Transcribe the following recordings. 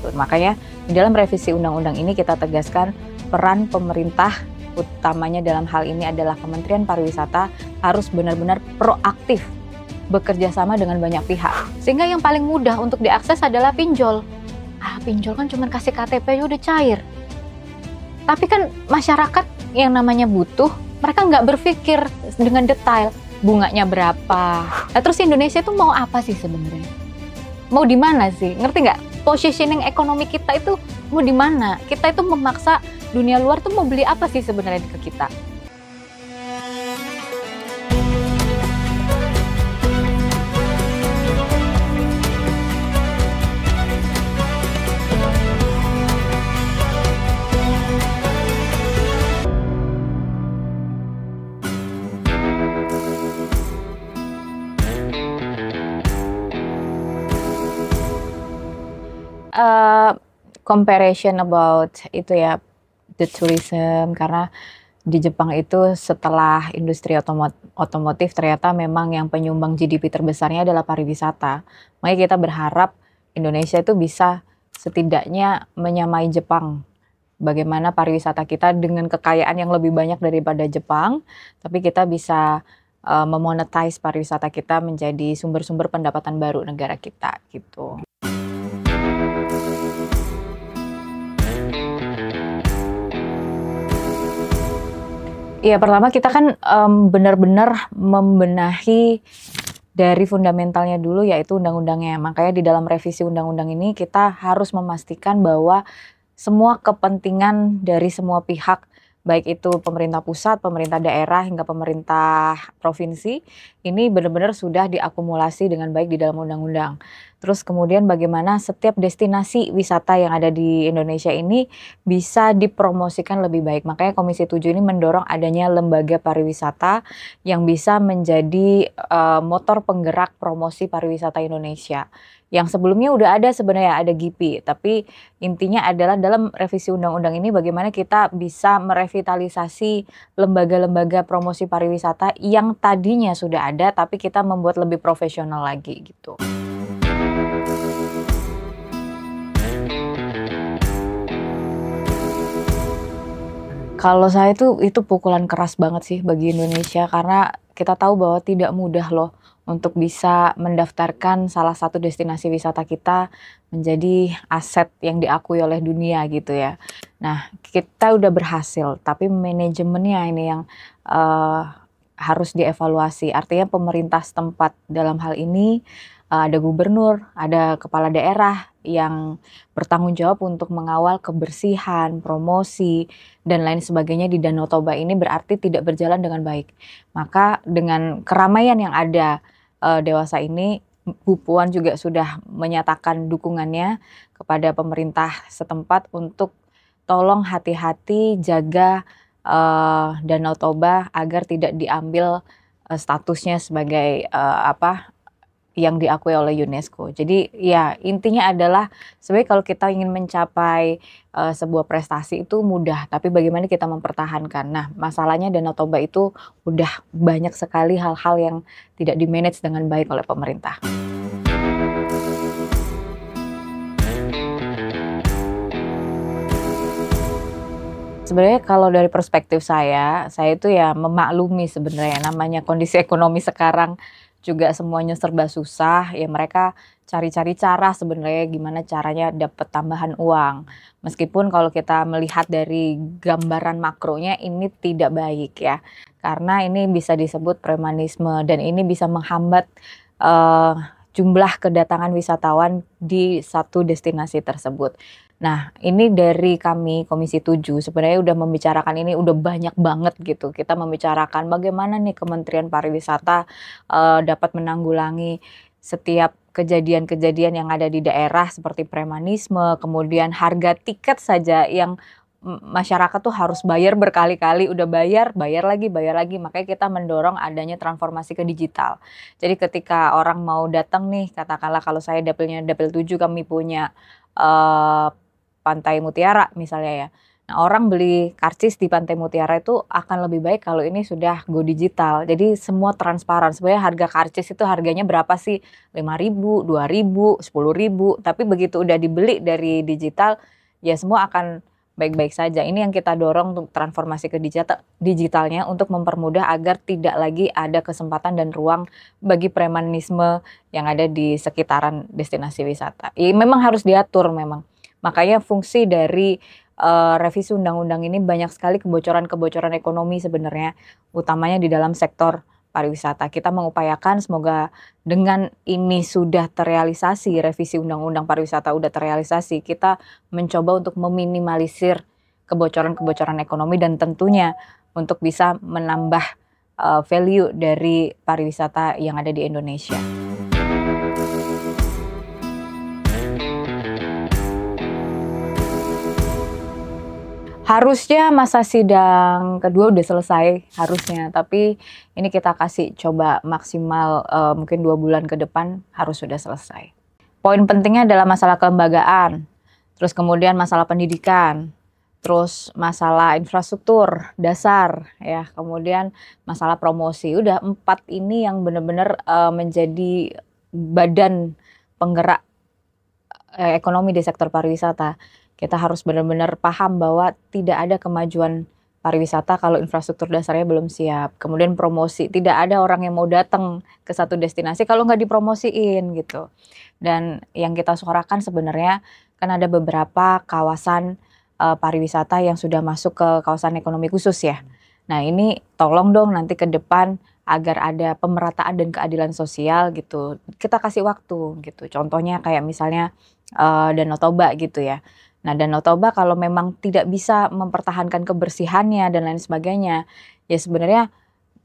gitu. Makanya di dalam revisi undang-undang ini kita tegaskan peran pemerintah, utamanya dalam hal ini adalah Kementerian Pariwisata, harus benar-benar proaktif bekerja sama dengan banyak pihak. Sehingga yang paling mudah untuk diakses adalah pinjol. Pinjol kan cuma kasih KTP udah cair. Tapi kan masyarakat yang namanya butuh, mereka nggak berpikir dengan detail bunganya berapa. Nah, terus Indonesia itu mau apa sih sebenarnya? Mau di mana sih? Ngerti nggak? Positioning ekonomi kita itu mau di mana? Kita itu memaksa dunia luar tuh mau beli apa sih sebenarnya ke kita? Comparison about itu ya, the tourism, karena di Jepang itu setelah industri otomotif ternyata memang yang penyumbang GDP terbesarnya adalah pariwisata. Makanya kita berharap Indonesia itu bisa setidaknya menyamai Jepang. Bagaimana pariwisata kita dengan kekayaan yang lebih banyak daripada Jepang, tapi kita bisa memonetize pariwisata kita menjadi sumber-sumber pendapatan baru negara kita gitu. Ya, pertama kita kan benar-benar membenahi dari fundamentalnya dulu, yaitu undang-undangnya. Makanya di dalam revisi undang-undang ini kita harus memastikan bahwa semua kepentingan dari semua pihak, baik itu pemerintah pusat, pemerintah daerah, hingga pemerintah provinsi, ini benar-benar sudah diakumulasi dengan baik di dalam undang-undang. Terus kemudian bagaimana setiap destinasi wisata yang ada di Indonesia ini bisa dipromosikan lebih baik. Makanya Komisi 7 ini mendorong adanya lembaga pariwisata yang bisa menjadi motor penggerak promosi pariwisata Indonesia. Yang sebelumnya udah ada sebenarnya, ada GIPI, tapi intinya adalah dalam revisi undang-undang ini bagaimana kita bisa merevitalisasi lembaga-lembaga promosi pariwisata yang tadinya sudah ada tapi kita membuat lebih profesional lagi gitu. Kalau saya itu pukulan keras banget sih bagi Indonesia, karena kita tahu bahwa tidak mudah loh untuk bisa mendaftarkan salah satu destinasi wisata kita menjadi aset yang diakui oleh dunia gitu ya. Nah, kita udah berhasil, tapi manajemennya ini yang harus dievaluasi. Artinya pemerintah setempat dalam hal ini, ada gubernur, ada kepala daerah yang bertanggung jawab untuk mengawal kebersihan, promosi, dan lain sebagainya di Danau Toba ini berarti tidak berjalan dengan baik. Maka dengan keramaian yang ada dewasa ini, Bu Puan juga sudah menyatakan dukungannya kepada pemerintah setempat untuk tolong hati-hati jaga Danau Toba agar tidak diambil statusnya sebagai yang diakui oleh UNESCO. Jadi ya intinya adalah sebenarnya kalau kita ingin mencapai sebuah prestasi itu mudah, tapi bagaimana kita mempertahankan. Nah, masalahnya Danau Toba itu udah banyak sekali hal-hal yang tidak di-manage dengan baik oleh pemerintah. Sebenarnya kalau dari perspektif saya itu ya memaklumi sebenarnya namanya kondisi ekonomi sekarang juga semuanya serba susah, ya mereka cari-cari cara sebenarnya gimana caranya dapat tambahan uang. Meskipun kalau kita melihat dari gambaran makronya ini tidak baik ya, karena ini bisa disebut premanisme dan ini bisa menghambat jumlah kedatangan wisatawan di satu destinasi tersebut. Nah, ini dari kami Komisi 7 sebenarnya udah membicarakan ini udah banyak banget gitu. Kita membicarakan bagaimana nih Kementerian Pariwisata dapat menanggulangi setiap kejadian-kejadian yang ada di daerah seperti premanisme, kemudian harga tiket saja yang masyarakat tuh harus bayar berkali-kali, udah bayar lagi. Makanya kita mendorong adanya transformasi ke digital. Jadi ketika orang mau datang nih, katakanlah kalau saya dapil 7 kami punya Pantai Mutiara misalnya ya. Nah, orang beli karcis di Pantai Mutiara itu akan lebih baik kalau ini sudah go digital. Jadi semua transparan. Sebenarnya harga karcis itu harganya berapa sih? 5.000, 2.000, 10.000. Tapi begitu udah dibeli dari digital, ya semua akan baik-baik saja. Ini yang kita dorong untuk transformasi ke digitalnya untuk mempermudah agar tidak lagi ada kesempatan dan ruang bagi premanisme yang ada di sekitaran destinasi wisata. Memang harus diatur memang. Makanya fungsi dari revisi undang-undang ini banyak sekali kebocoran-kebocoran ekonomi sebenarnya, utamanya di dalam sektor pariwisata. Kita mengupayakan semoga dengan ini sudah terrealisasi, revisi undang-undang pariwisata sudah terrealisasi, kita mencoba untuk meminimalisir kebocoran-kebocoran ekonomi dan tentunya untuk bisa menambah value dari pariwisata yang ada di Indonesia. Harusnya masa sidang kedua udah selesai harusnya, tapi ini kita kasih coba maksimal mungkin 2 bulan ke depan harus sudah selesai. Poin pentingnya adalah masalah kelembagaan, terus kemudian masalah pendidikan, terus masalah infrastruktur dasar, ya, kemudian masalah promosi. Udah 4 ini yang benar-benar menjadi badan penggerak ekonomi di sektor pariwisata. Kita harus benar-benar paham bahwa tidak ada kemajuan pariwisata kalau infrastruktur dasarnya belum siap. Kemudian promosi, tidak ada orang yang mau datang ke satu destinasi kalau nggak dipromosiin gitu. Dan yang kita suarakan sebenarnya kan ada beberapa kawasan pariwisata yang sudah masuk ke kawasan ekonomi khusus ya. Nah ini tolong dong nanti ke depan agar ada pemerataan dan keadilan sosial gitu. Kita kasih waktu gitu. Contohnya kayak misalnya Danau Toba gitu ya. Nah, Danau Toba kalau memang tidak bisa mempertahankan kebersihannya dan lain sebagainya, ya sebenarnya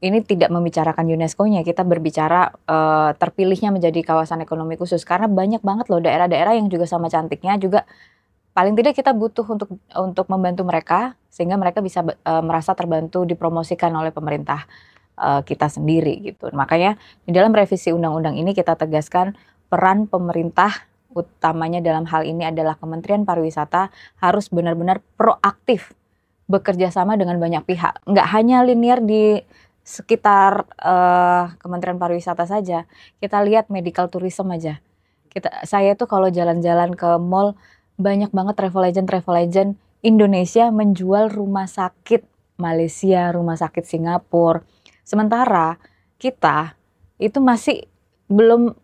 ini tidak membicarakan UNESCO-nya, kita berbicara terpilihnya menjadi kawasan ekonomi khusus karena banyak banget loh daerah-daerah yang juga sama cantiknya juga paling tidak kita butuh untuk membantu mereka sehingga mereka bisa merasa terbantu dipromosikan oleh pemerintah kita sendiri gitu. Makanya di dalam revisi undang-undang ini kita tegaskan peran pemerintah utamanya dalam hal ini adalah Kementerian Pariwisata harus benar-benar proaktif bekerja sama dengan banyak pihak. Nggak hanya linear di sekitar Kementerian Pariwisata saja. Kita lihat medical tourism aja. Saya tuh kalau jalan-jalan ke mall banyak banget travel agent Indonesia menjual rumah sakit Malaysia, rumah sakit Singapura. Sementara kita itu masih belum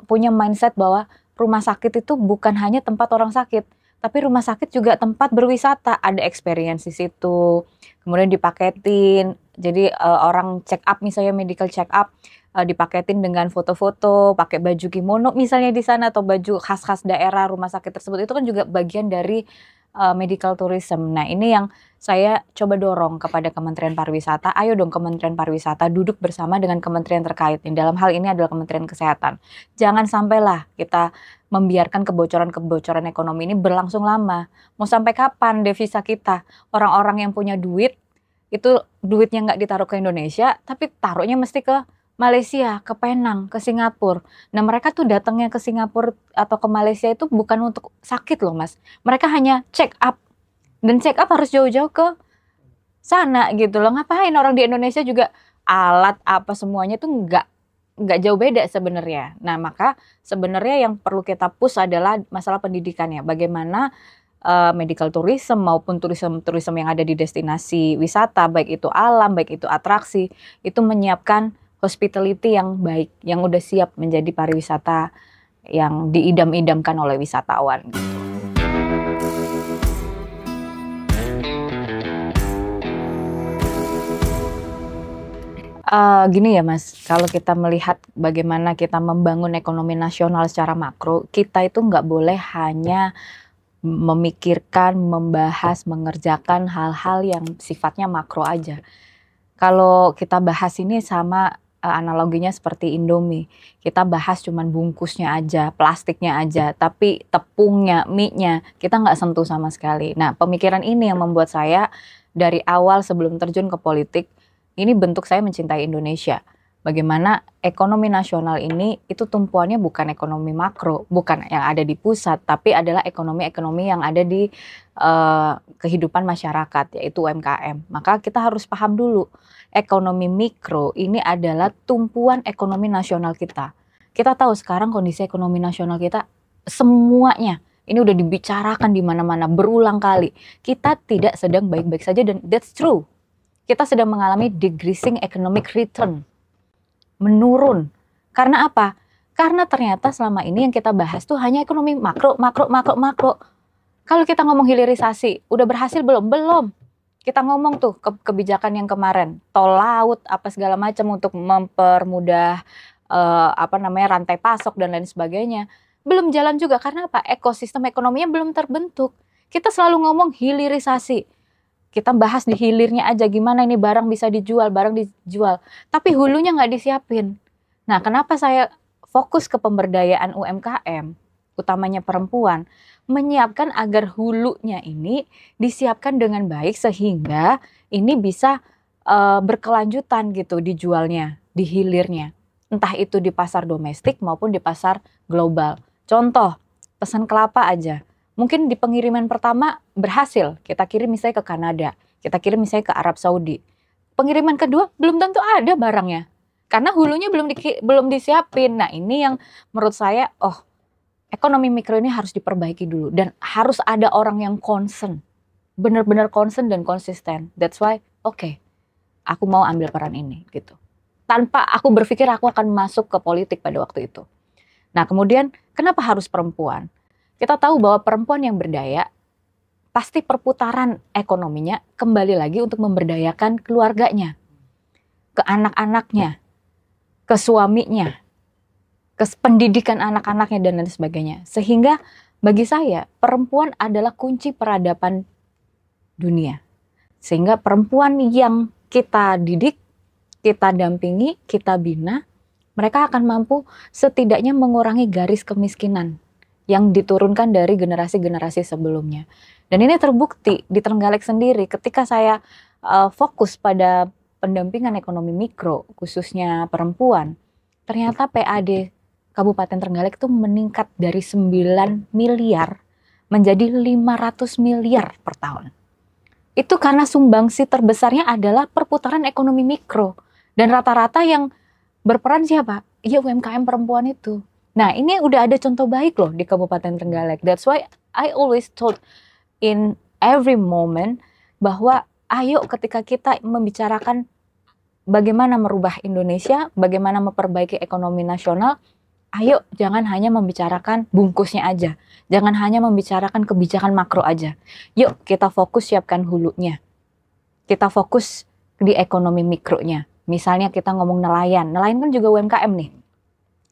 punya mindset bahwa rumah sakit itu bukan hanya tempat orang sakit, tapi rumah sakit juga tempat berwisata, ada experience di situ. Kemudian dipaketin, jadi orang check up misalnya medical check up dipaketin dengan foto-foto, pakai baju kimono misalnya di sana atau baju khas-khas daerah rumah sakit tersebut, itu kan juga bagian dari medical tourism. Nah, ini yang saya coba dorong kepada Kementerian Pariwisata. Ayo dong Kementerian Pariwisata duduk bersama dengan kementerian terkait. Dalam hal ini adalah Kementerian Kesehatan. Jangan sampailah kita membiarkan kebocoran-kebocoran ekonomi ini berlangsung lama. Mau sampai kapan devisa kita? Orang-orang yang punya duit, itu duitnya nggak ditaruh ke Indonesia, tapi taruhnya mesti ke Malaysia, ke Penang, ke Singapura. Nah mereka tuh datangnya ke Singapura atau ke Malaysia itu bukan untuk sakit loh mas. Mereka hanya check up. Dan check up harus jauh-jauh ke sana gitu loh. Ngapain orang di Indonesia juga alat apa semuanya tuh nggak jauh beda sebenarnya. Nah maka sebenarnya yang perlu kita push adalah masalah pendidikannya. Bagaimana medical tourism maupun turisme yang ada di destinasi wisata, baik itu alam, baik itu atraksi, itu menyiapkan hospitality yang baik, yang udah siap menjadi pariwisata yang diidam-idamkan oleh wisatawan gitu. Gini ya mas, kalau kita melihat bagaimana kita membangun ekonomi nasional secara makro, kita itu nggak boleh hanya memikirkan, membahas, mengerjakan hal-hal yang sifatnya makro aja. Kalau kita bahas ini sama analoginya seperti Indomie. Kita bahas cuman bungkusnya aja, plastiknya aja, tapi tepungnya, mie-nya kita nggak sentuh sama sekali. Nah, pemikiran ini yang membuat saya dari awal sebelum terjun ke politik, ini bentuk saya mencintai Indonesia. Bagaimana ekonomi nasional ini itu tumpuannya bukan ekonomi makro, bukan yang ada di pusat, tapi adalah ekonomi-ekonomi yang ada di kehidupan masyarakat, yaitu UMKM. Maka kita harus paham dulu, ekonomi mikro ini adalah tumpuan ekonomi nasional kita. Kita tahu sekarang kondisi ekonomi nasional kita semuanya ini udah dibicarakan di mana-mana berulang kali. Kita tidak sedang baik-baik saja, dan that's true. Kita sedang mengalami decreasing economic return. Menurun. Karena apa? Karena ternyata selama ini yang kita bahas tuh hanya ekonomi makro. Kalau kita ngomong hilirisasi, udah berhasil belum? Belum. Kita ngomong tuh kebijakan yang kemarin, tol laut, apa segala macam untuk mempermudah rantai pasok dan lain sebagainya. Belum jalan juga, karena apa? Ekosistem ekonominya belum terbentuk. Kita selalu ngomong hilirisasi. Kita bahas di hilirnya aja, gimana ini barang bisa dijual. Tapi hulunya nggak disiapin. Nah, kenapa saya fokus ke pemberdayaan UMKM, utamanya perempuan, menyiapkan agar hulunya ini disiapkan dengan baik sehingga ini bisa berkelanjutan gitu dijualnya, di hilirnya. Entah itu di pasar domestik maupun di pasar global. Contoh, pesan kelapa aja. Mungkin di pengiriman pertama berhasil, kita kirim misalnya ke Kanada, kita kirim misalnya ke Arab Saudi. Pengiriman kedua belum tentu ada barangnya, karena hulunya belum disiapin. Nah, ini yang menurut saya, ekonomi mikro ini harus diperbaiki dulu, dan harus ada orang yang concern, benar-benar concern dan konsisten. That's why, aku mau ambil peran ini gitu. Tanpa aku berpikir aku akan masuk ke politik pada waktu itu. Nah, kemudian kenapa harus perempuan? Kita tahu bahwa perempuan yang berdaya, pasti perputaran ekonominya kembali lagi untuk memberdayakan keluarganya, ke anak-anaknya, ke suaminya, ke pendidikan anak-anaknya, dan lain sebagainya. Sehingga bagi saya, perempuan adalah kunci peradaban dunia. Sehingga perempuan yang kita didik, kita dampingi, kita bina, mereka akan mampu setidaknya mengurangi garis kemiskinan yang diturunkan dari generasi-generasi sebelumnya. Dan ini terbukti di Trenggalek sendiri ketika saya fokus pada pendampingan ekonomi mikro, khususnya perempuan, ternyata PAD Kabupaten Trenggalek itu meningkat dari 9 miliar menjadi 500 miliar per tahun. Itu karena sumbangsi terbesarnya adalah perputaran ekonomi mikro. Dan rata-rata yang berperan siapa? Ya UMKM perempuan itu. Nah, ini udah ada contoh baik loh di Kabupaten Trenggalek. That's why I always told in every moment bahwa ayo ketika kita membicarakan bagaimana merubah Indonesia, bagaimana memperbaiki ekonomi nasional, ayo jangan hanya membicarakan bungkusnya aja. Jangan hanya membicarakan kebijakan makro aja. Yuk kita fokus siapkan hulunya. Kita fokus di ekonomi mikronya. Misalnya kita ngomong nelayan. Nelayan kan juga UMKM nih.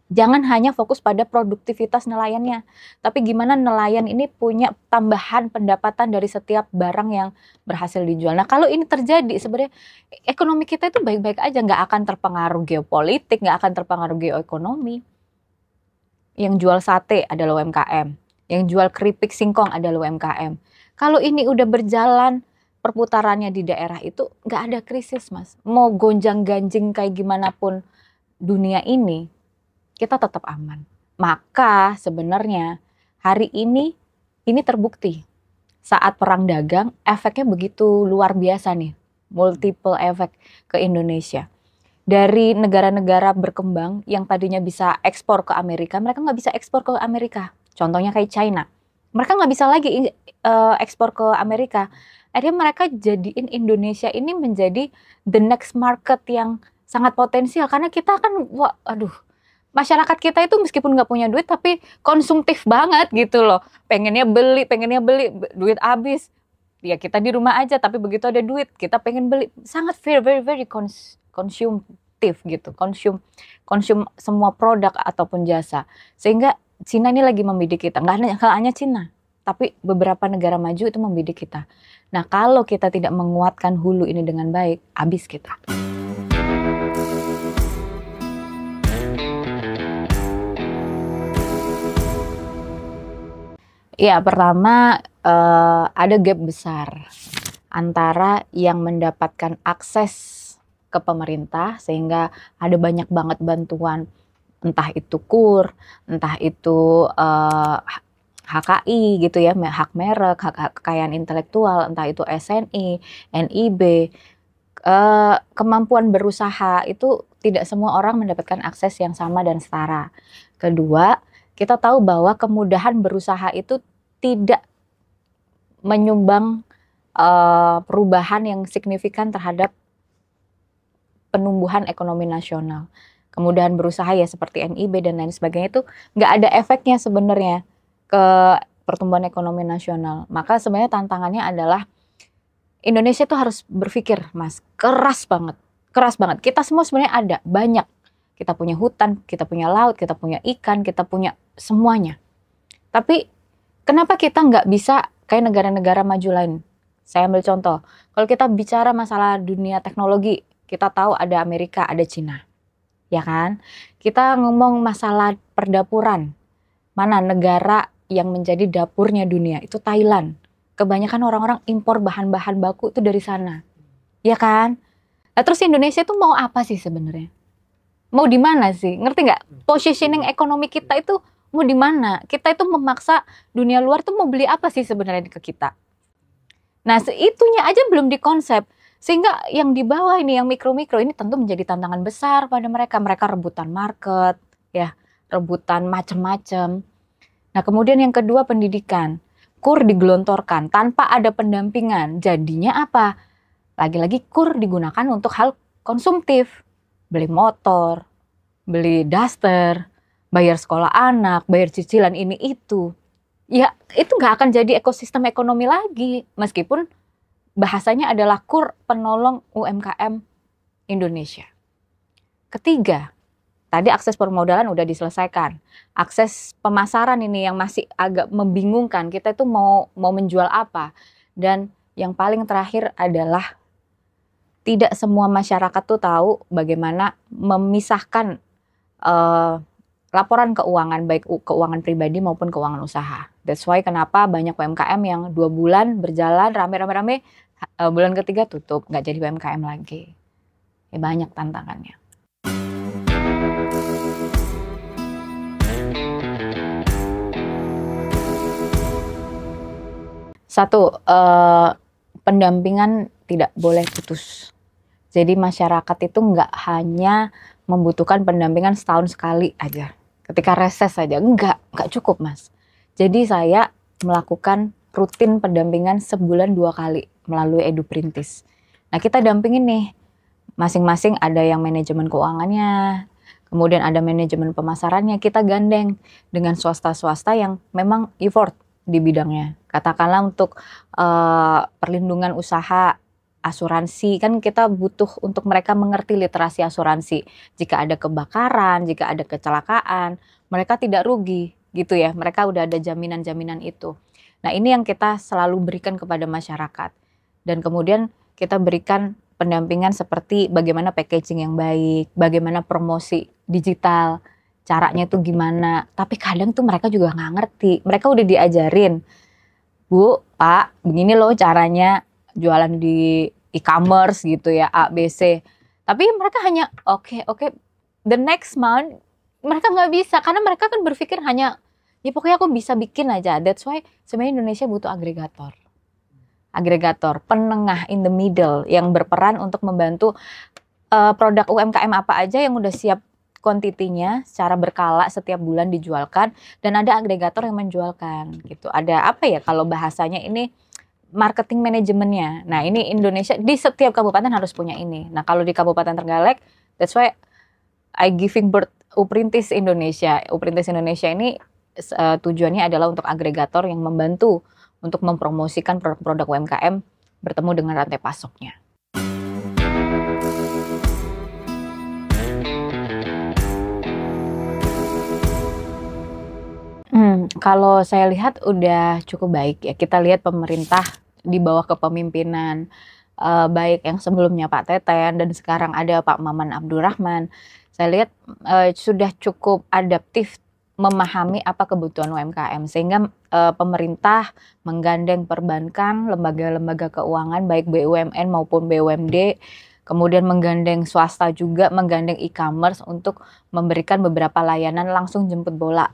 Jangan hanya fokus pada produktivitas nelayannya, tapi gimana nelayan ini punya tambahan pendapatan dari setiap barang yang berhasil dijual. Nah, kalau ini terjadi, sebenarnya ekonomi kita itu baik-baik aja, nggak akan terpengaruh geopolitik, nggak akan terpengaruh geoekonomi. Yang jual sate adalah UMKM, yang jual keripik singkong adalah UMKM. Kalau ini udah berjalan perputarannya di daerah itu, nggak ada krisis, Mas. Mau gonjang-ganjing kayak gimana pun dunia ini, kita tetap aman. Maka sebenarnya hari ini terbukti. Saat perang dagang, efeknya begitu luar biasa nih. Multiple efek ke Indonesia. Dari negara-negara berkembang yang tadinya bisa ekspor ke Amerika, mereka nggak bisa ekspor ke Amerika. Contohnya kayak China. Mereka nggak bisa lagi ekspor ke Amerika. Akhirnya mereka jadiin Indonesia ini menjadi the next market yang sangat potensial. Karena kita kan, masyarakat kita itu meskipun nggak punya duit tapi konsumtif banget gitu loh. Pengennya beli, duit habis. Ya kita di rumah aja tapi begitu ada duit kita pengen beli. Sangat very konsumtif gitu. Konsum semua produk ataupun jasa. Sehingga Cina ini lagi membidik kita. Nggak hanya Cina, tapi beberapa negara maju itu membidik kita. Nah, kalau kita tidak menguatkan hulu ini dengan baik, habis kita. Ya, pertama ada gap besar antara yang mendapatkan akses ke pemerintah sehingga ada banyak banget bantuan, entah itu KUR, entah itu HKI gitu ya, hak merek, hak kekayaan intelektual, entah itu SNI, NIB, kemampuan berusaha itu tidak semua orang mendapatkan akses yang sama dan setara. Kedua, kita tahu bahwa kemudahan berusaha itu tidak menyumbang perubahan yang signifikan terhadap penumbuhan ekonomi nasional. Kemudahan berusaha ya seperti NIB dan lain sebagainya itu nggak ada efeknya sebenarnya ke pertumbuhan ekonomi nasional. Maka sebenarnya tantangannya adalah Indonesia itu harus berpikir, Mas, keras banget. Keras banget. Kita semua sebenarnya ada, banyak. Kita punya hutan, kita punya laut, kita punya ikan, kita punya semuanya. Tapi kenapa kita nggak bisa kayak negara-negara maju lain? Saya ambil contoh. Kalau kita bicara masalah dunia teknologi, kita tahu ada Amerika, ada Cina. Ya kan? Kita ngomong masalah perdapuran. Mana negara yang menjadi dapurnya dunia? Itu Thailand. Kebanyakan orang-orang impor bahan-bahan baku itu dari sana. Ya kan? Nah, terus Indonesia itu mau apa sih sebenarnya? Mau di mana sih? Ngerti nggak? Positioning ekonomi kita itu mau di mana? Kita itu memaksa dunia luar tuh mau beli apa sih sebenarnya ke kita? Nah, itunya aja belum dikonsep. Sehingga yang di bawah ini, yang mikro-mikro ini tentu menjadi tantangan besar pada mereka. Mereka rebutan market, ya, rebutan macam-macam. Nah, kemudian yang kedua pendidikan. KUR digelontorkan tanpa ada pendampingan. Jadinya apa? Lagi-lagi KUR digunakan untuk hal konsumtif. Beli motor, beli daster, bayar sekolah anak, bayar cicilan ini itu. Ya, itu nggak akan jadi ekosistem ekonomi lagi. Meskipun bahasanya adalah KUR penolong UMKM Indonesia. Ketiga, tadi akses permodalan udah diselesaikan. Akses pemasaran ini yang masih agak membingungkan. Kita itu mau menjual apa? Dan yang paling terakhir adalah tidak semua masyarakat tuh tahu bagaimana memisahkan laporan keuangan, baik keuangan pribadi maupun keuangan usaha. That's why kenapa banyak UMKM yang 2 bulan berjalan rame-rame, bulan ketiga tutup, nggak jadi UMKM lagi. Ya, banyak tantangannya. Satu, pendampingan tidak boleh putus. Jadi masyarakat itu nggak hanya membutuhkan pendampingan setahun sekali aja. Ketika reses saja, nggak cukup, Mas. Jadi saya melakukan rutin pendampingan sebulan 2 kali melalui EduPrintis. Nah, kita dampingin nih, masing-masing ada yang manajemen keuangannya, kemudian ada manajemen pemasarannya, kita gandeng dengan swasta-swasta yang memang effort di bidangnya. Katakanlah untuk perlindungan usaha, asuransi, kan kita butuh untuk mereka mengerti literasi asuransi. Jika ada kebakaran, jika ada kecelakaan, mereka tidak rugi gitu ya. Mereka udah ada jaminan-jaminan itu. Nah, ini yang kita selalu berikan kepada masyarakat. Dan kemudian kita berikan pendampingan seperti bagaimana packaging yang baik, bagaimana promosi digital, caranya tuh gimana. Tapi kadang tuh mereka juga nggak ngerti. Mereka udah diajarin, Bu, Pak, begini loh caranya jualan di e-commerce gitu ya, A, B, C. Tapi mereka hanya oke, the next month mereka nggak bisa. Karena mereka kan berpikir hanya, ya pokoknya aku bisa bikin aja. That's why sebenarnya Indonesia butuh agregator. Agregator, penengah in the middle yang berperan untuk membantu produk UMKM apa aja yang udah siap kuantitinya secara berkala setiap bulan dijualkan, dan ada agregator yang menjualkan gitu. Ada apa ya kalau bahasanya ini, marketing manajemennya. Nah, ini Indonesia di setiap kabupaten harus punya ini. Nah, kalau di Kabupaten Trenggalek, that's why I giving birth UPrintis Indonesia. UPrintis Indonesia ini tujuannya adalah untuk agregator yang membantu untuk mempromosikan produk-produk UMKM bertemu dengan rantai pasoknya. Kalau saya lihat udah cukup baik ya. Kita lihat pemerintah di bawah kepemimpinan baik yang sebelumnya Pak Teten dan sekarang ada Pak Maman Abdurrahman. Saya lihat sudah cukup adaptif memahami apa kebutuhan UMKM, sehingga pemerintah menggandeng perbankan, lembaga-lembaga keuangan baik BUMN maupun BUMD, kemudian menggandeng swasta juga, menggandeng e-commerce untuk memberikan beberapa layanan langsung jemput bola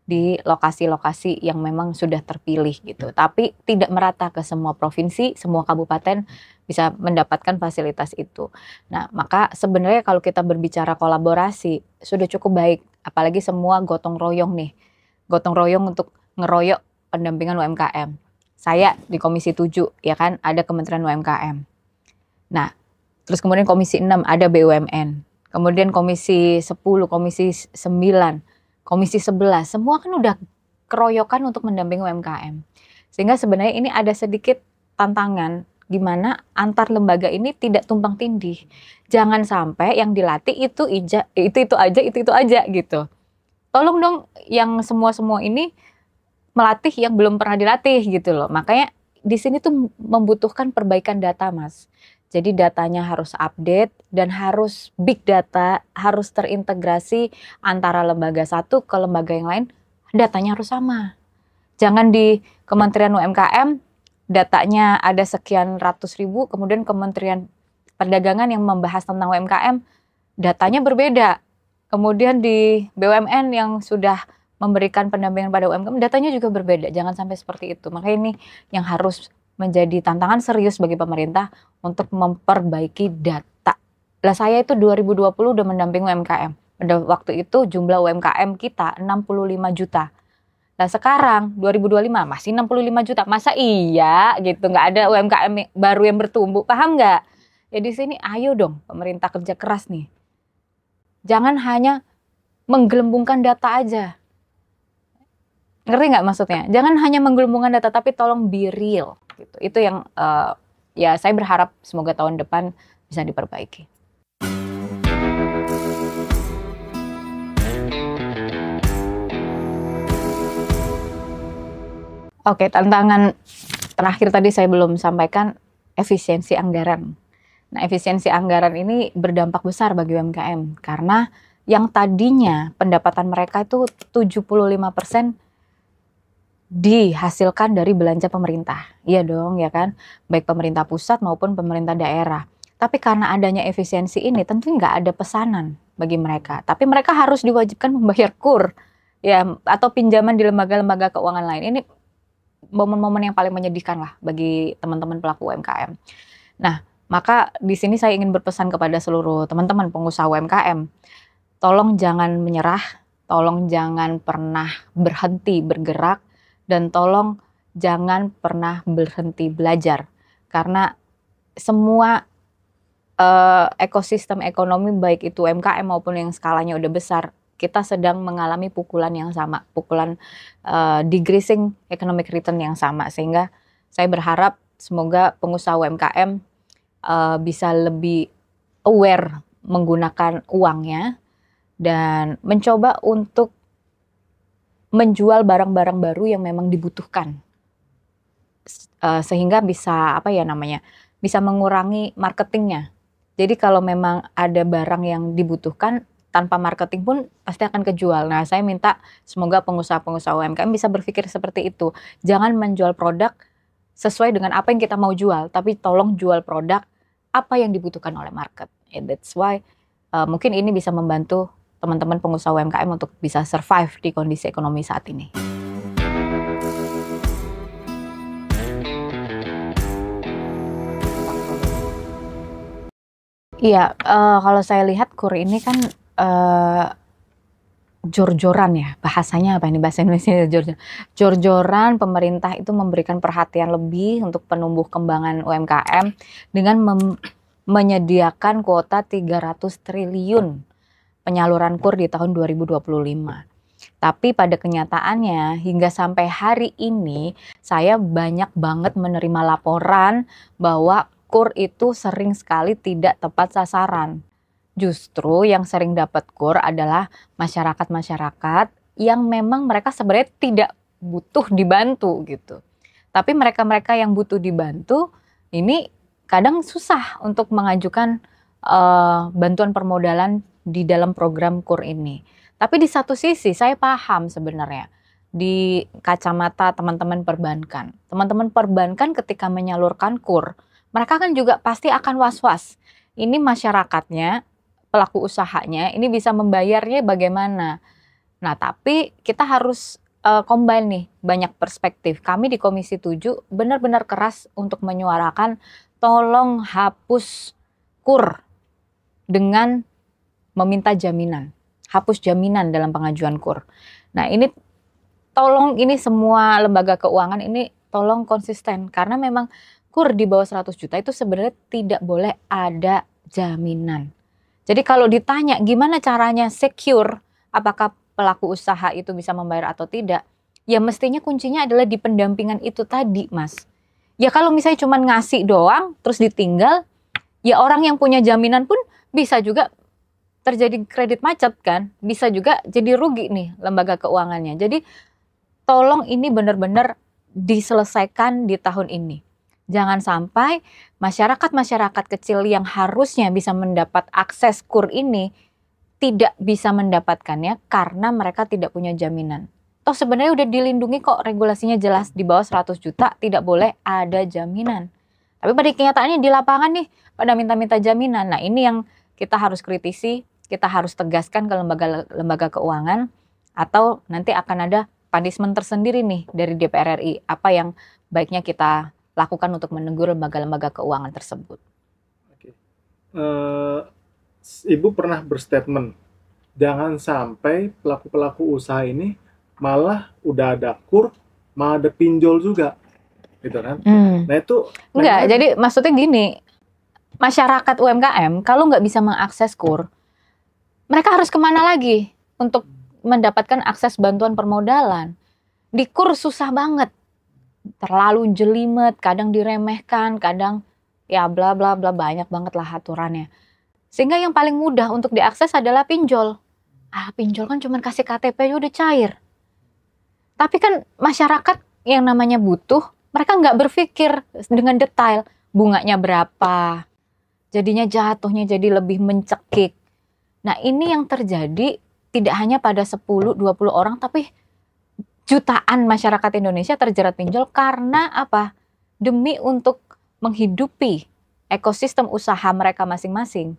di lokasi-lokasi yang memang sudah terpilih gitu. Tapi tidak merata ke semua provinsi, semua kabupaten bisa mendapatkan fasilitas itu. Nah, maka sebenarnya kalau kita berbicara kolaborasi sudah cukup baik, apalagi semua gotong royong nih. Gotong royong untuk ngeroyok pendampingan UMKM. Saya di Komisi 7 ya kan ada Kementerian UMKM. Nah, terus kemudian Komisi 6 ada BUMN. Kemudian Komisi 10, Komisi 9, Komisi 11, semua kan udah keroyokan untuk mendampingi UMKM. Sehingga sebenarnya ini ada sedikit tantangan gimana antar lembaga ini tidak tumpang tindih. Jangan sampai yang dilatih itu aja gitu. Tolong dong yang semua ini melatih yang belum pernah dilatih gitu loh. Makanya di sini tuh membutuhkan perbaikan data, Mas. Jadi datanya harus update dan harus big data, harus terintegrasi antara lembaga satu ke lembaga yang lain, datanya harus sama. Jangan di Kementerian UMKM datanya ada sekian ratus ribu, kemudian Kementerian Perdagangan yang membahas tentang UMKM datanya berbeda. Kemudian di BUMN yang sudah memberikan pendampingan pada UMKM datanya juga berbeda. Jangan sampai seperti itu. Makanya ini yang harus menjadi tantangan serius bagi pemerintah untuk memperbaiki data. Lah saya itu 2020 udah mendampingi UMKM. Pada waktu itu jumlah UMKM kita 65 juta. Nah sekarang 2025 masih 65 juta. Masa iya gitu nggak ada UMKM baru yang bertumbuh, paham nggak? Ya di sini ayo dong pemerintah kerja keras nih. Jangan hanya menggelembungkan data aja. Ngerti nggak maksudnya? Jangan hanya menggelembungkan data tapi tolong be real. Gitu. Itu yang ya saya berharap semoga tahun depan bisa diperbaiki. Oke, tantangan terakhir tadi saya belum sampaikan efisiensi anggaran. Nah, efisiensi anggaran ini berdampak besar bagi UMKM karena yang tadinya pendapatan mereka itu 75% dihasilkan dari belanja pemerintah. Iya dong, ya kan? Baik pemerintah pusat maupun pemerintah daerah. Tapi karena adanya efisiensi ini tentu nggak ada pesanan bagi mereka. Tapi mereka harus diwajibkan membayar KUR ya atau pinjaman di lembaga-lembaga keuangan lain. Ini momen-momen yang paling menyedihkan lah bagi teman-teman pelaku UMKM. Nah, maka di sini saya ingin berpesan kepada seluruh teman-teman pengusaha UMKM. Tolong jangan menyerah, tolong jangan pernah berhenti bergerak, dan tolong jangan pernah berhenti belajar. Karena semua ekosistem ekonomi baik itu UMKM maupun yang skalanya udah besar, kita sedang mengalami pukulan yang sama, pukulan decreasing economic return yang sama. Sehingga saya berharap semoga pengusaha UMKM bisa lebih aware menggunakan uangnya dan mencoba untuk menjual barang-barang baru yang memang dibutuhkan sehingga bisa bisa mengurangi marketingnya. Jadi kalau memang ada barang yang dibutuhkan tanpa marketing pun pasti akan kejual. Nah, saya minta semoga pengusaha-pengusaha UMKM bisa berpikir seperti itu. Jangan menjual produk sesuai dengan apa yang kita mau jual, tapi tolong jual produk apa yang dibutuhkan oleh market. And that's why mungkin ini bisa membantu teman-teman pengusaha UMKM untuk bisa survive di kondisi ekonomi saat ini. Iya, kalau saya lihat KUR ini kan jor-joran ya, bahasanya apa ini bahasa Indonesia jor-joran pemerintah itu memberikan perhatian lebih untuk penumbuh kembangan UMKM dengan menyediakan kuota 300 triliun penyaluran KUR di tahun 2025. Tapi pada kenyataannya hingga sampai hari ini saya banyak banget menerima laporan bahwa KUR itu sering sekali tidak tepat sasaran. Justru yang sering dapat KUR adalah masyarakat-masyarakat yang memang mereka sebenarnya tidak butuh dibantu gitu. Tapi mereka-mereka yang butuh dibantu ini kadang susah untuk mengajukan bantuan permodalan di dalam program KUR ini. Tapi di satu sisi saya paham sebenarnya di kacamata teman-teman perbankan. Teman-teman perbankan ketika menyalurkan KUR, mereka kan juga pasti akan was-was. ini masyarakatnya, pelaku usahanya, ini bisa membayarnya bagaimana. Nah, tapi kita harus combine nih, banyak perspektif. Kami di Komisi 7 benar-benar keras untuk menyuarakan tolong hapus KUR dengan meminta jaminan. Hapus jaminan dalam pengajuan KUR. Nah, ini tolong ini semua lembaga keuangan ini tolong konsisten. Karena memang KUR di bawah 100 juta itu sebenarnya tidak boleh ada jaminan. Jadi kalau ditanya gimana caranya secure, apakah pelaku usaha itu bisa membayar atau tidak, ya mestinya kuncinya adalah di pendampingan itu tadi, Mas. Ya kalau misalnya cuma ngasih doang, terus ditinggal, ya orang yang punya jaminan pun bisa juga terjadi kredit macet kan, bisa juga jadi rugi nih lembaga keuangannya. Jadi tolong ini benar-benar diselesaikan di tahun ini. Jangan sampai masyarakat-masyarakat kecil yang harusnya bisa mendapat akses KUR ini tidak bisa mendapatkannya karena mereka tidak punya jaminan. Toh sebenarnya udah dilindungi kok, regulasinya jelas di bawah 100 juta tidak boleh ada jaminan. Tapi pada kenyataannya di lapangan nih pada minta-minta jaminan. Nah ini yang kita harus kritisi, kita harus tegaskan ke lembaga keuangan, atau nanti akan ada punishment tersendiri nih dari DPR RI. Apa yang baiknya kita lakukan untuk menegur lembaga-lembaga keuangan tersebut. Oke. Ibu pernah berstatement, jangan sampai pelaku-pelaku usaha ini malah udah ada KUR, malah ada pinjol juga, gitu kan? Nah itu enggak, jadi maksudnya gini, masyarakat UMKM kalau nggak bisa mengakses KUR, mereka harus kemana lagi untuk mendapatkan akses bantuan permodalan? Di KUR susah banget, terlalu jelimet, kadang diremehkan, kadang ya bla bla bla, banyak banget lah aturannya. Sehingga yang paling mudah untuk diakses adalah pinjol. Pinjol kan cuma kasih KTP udah cair. Tapi kan masyarakat yang namanya butuh, mereka nggak berpikir dengan detail bunganya berapa, jadinya jatuhnya jadi lebih mencekik. Nah ini yang terjadi tidak hanya pada 10-20 orang, tapi jutaan masyarakat Indonesia terjerat pinjol karena apa? Demi untuk menghidupi ekosistem usaha mereka masing-masing,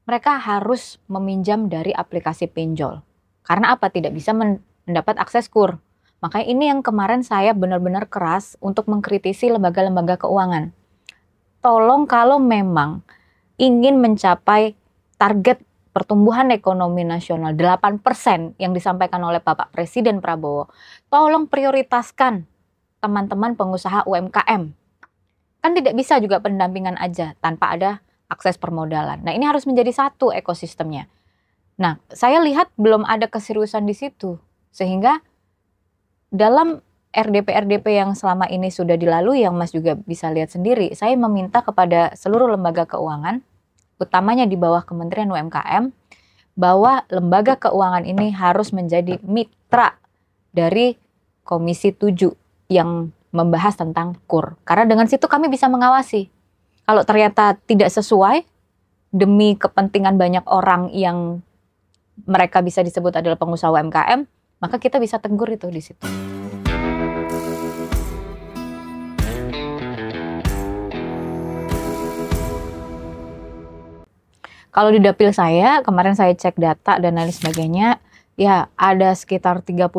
mereka harus meminjam dari aplikasi pinjol. Karena apa? Tidak bisa mendapat akses KUR. Makanya ini yang kemarin saya benar-benar keras untuk mengkritisi lembaga-lembaga keuangan. Tolong kalau memang ingin mencapai target pertumbuhan ekonomi nasional 8% yang disampaikan oleh Bapak Presiden Prabowo, tolong prioritaskan teman-teman pengusaha UMKM. Kan tidak bisa juga pendampingan aja tanpa ada akses permodalan. Nah ini harus menjadi satu ekosistemnya. Nah saya lihat belum ada keseriusan di situ. Sehingga dalam RDP-RDP yang selama ini sudah dilalui, yang Mas juga bisa lihat sendiri, saya meminta kepada seluruh lembaga keuangan, utamanya di bawah Kementerian UMKM, bahwa lembaga keuangan ini harus menjadi mitra dari Komisi 7 yang membahas tentang KUR. Karena dengan situ kami bisa mengawasi. Kalau ternyata tidak sesuai, demi kepentingan banyak orang yang mereka bisa disebut adalah pengusaha UMKM, maka kita bisa tegur itu di situ. Kalau di dapil saya, kemarin saya cek data dan lain sebagainya, ya ada sekitar 30%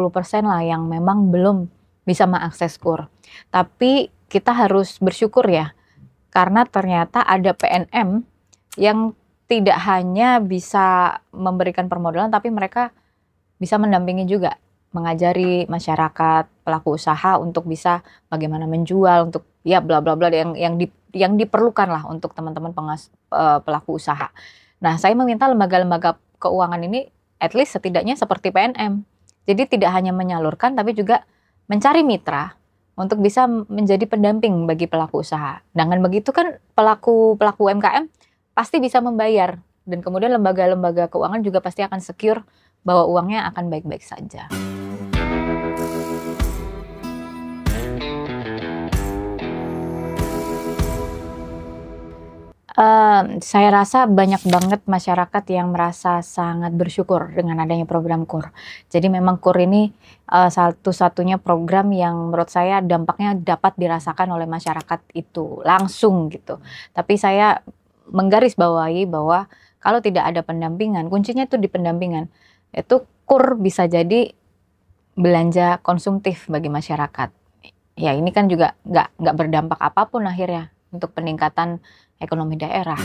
lah yang memang belum bisa mengakses KUR. Tapi kita harus bersyukur ya, karena ternyata ada PNM yang tidak hanya bisa memberikan permodalan, tapi mereka bisa mendampingi juga, mengajari masyarakat, pelaku usaha untuk bisa bagaimana menjual, untuk ya bla bla bla yang diperlukan lah untuk teman-teman pelaku usaha. Nah, saya meminta lembaga-lembaga keuangan ini at least setidaknya seperti PNM. Jadi tidak hanya menyalurkan tapi juga mencari mitra untuk bisa menjadi pendamping bagi pelaku usaha. Dengan begitu kan pelaku UMKM pasti bisa membayar, dan kemudian lembaga-lembaga keuangan juga pasti akan secure bahwa uangnya akan baik-baik saja. Saya rasa banyak banget masyarakat yang merasa sangat bersyukur dengan adanya program KUR. Jadi memang KUR ini satu-satunya program yang menurut saya dampaknya dapat dirasakan oleh masyarakat itu langsung gitu. Tapi saya menggarisbawahi bahwa kalau tidak ada pendampingan, kuncinya itu di pendampingan. Itu KUR bisa jadi belanja konsumtif bagi masyarakat. Ya ini kan juga nggak berdampak apapun akhirnya untuk peningkatan ekonomi daerah.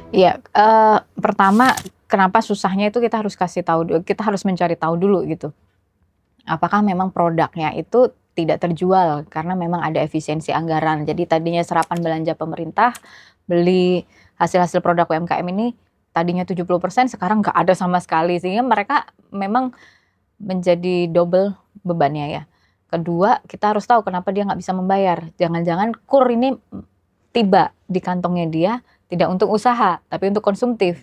Iya, pertama kenapa susahnya itu kita harus kasih tahu, kita harus mencari tahu dulu gitu. Apakah memang produknya itu tidak terjual karena memang ada efisiensi anggaran. Jadi tadinya serapan belanja pemerintah, beli hasil-hasil produk UMKM ini tadinya 70%, sekarang nggak ada sama sekali. Sehingga mereka memang menjadi double bebannya ya. Kedua, kita harus tahu kenapa dia nggak bisa membayar. Jangan-jangan KUR ini tiba di kantongnya dia tidak untuk usaha, tapi untuk konsumtif.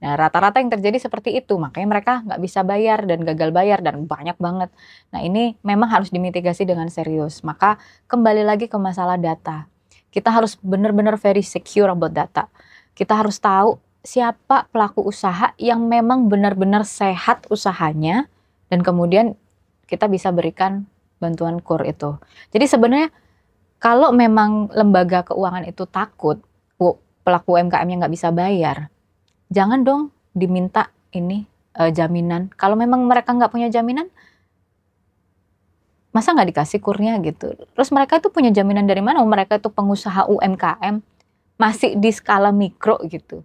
Nah, rata-rata yang terjadi seperti itu, makanya mereka nggak bisa bayar dan gagal bayar dan banyak banget. Nah, ini memang harus dimitigasi dengan serius. Maka kembali lagi ke masalah data. Kita harus benar-benar very secure about data. Kita harus tahu siapa pelaku usaha yang memang benar-benar sehat usahanya dan kemudian kita bisa berikan bantuan KUR itu. Jadi sebenarnya kalau memang lembaga keuangan itu takut pelaku UMKM-nya nggak bisa bayar, jangan dong diminta ini jaminan. Kalau memang mereka nggak punya jaminan, masa nggak dikasih KUR-nya gitu. Terus mereka itu punya jaminan dari mana? Mereka itu pengusaha UMKM, masih di skala mikro gitu.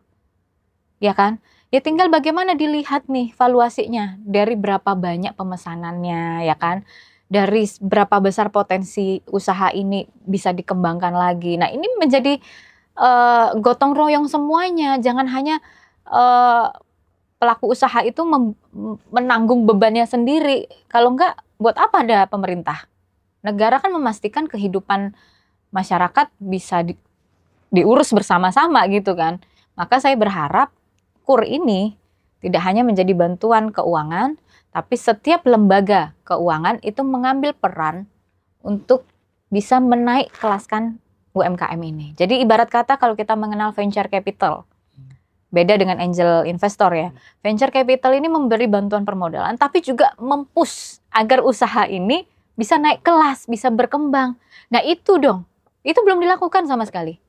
Ya kan? Ya tinggal bagaimana dilihat nih valuasinya, dari berapa banyak pemesanannya, ya kan? Dari berapa besar potensi usaha ini bisa dikembangkan lagi. Nah ini menjadi gotong royong semuanya, jangan hanya pelaku usaha itu menanggung bebannya sendiri. Kalau enggak, buat apa ada pemerintah? Negara kan memastikan kehidupan masyarakat bisa diurus bersama-sama gitu kan. Maka saya berharap KUR ini tidak hanya menjadi bantuan keuangan, tapi setiap lembaga keuangan itu mengambil peran untuk bisa menaik kelaskan UMKM ini. Jadi ibarat kata kalau kita mengenal venture capital, beda dengan angel investor ya. Venture capital ini memberi bantuan permodalan, tapi juga mempush agar usaha ini bisa naik kelas, bisa berkembang. Nah itu dong, itu belum dilakukan sama sekali.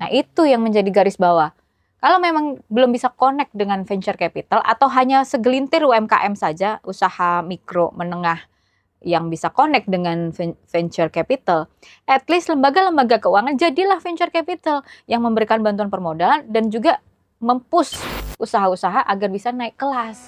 Nah itu yang menjadi garis bawah. Kalau memang belum bisa connect dengan venture capital atau hanya segelintir UMKM saja, usaha mikro, menengah, yang bisa connect dengan venture capital, at least lembaga-lembaga keuangan jadilah venture capital yang memberikan bantuan permodalan dan juga mempush usaha-usaha agar bisa naik kelas.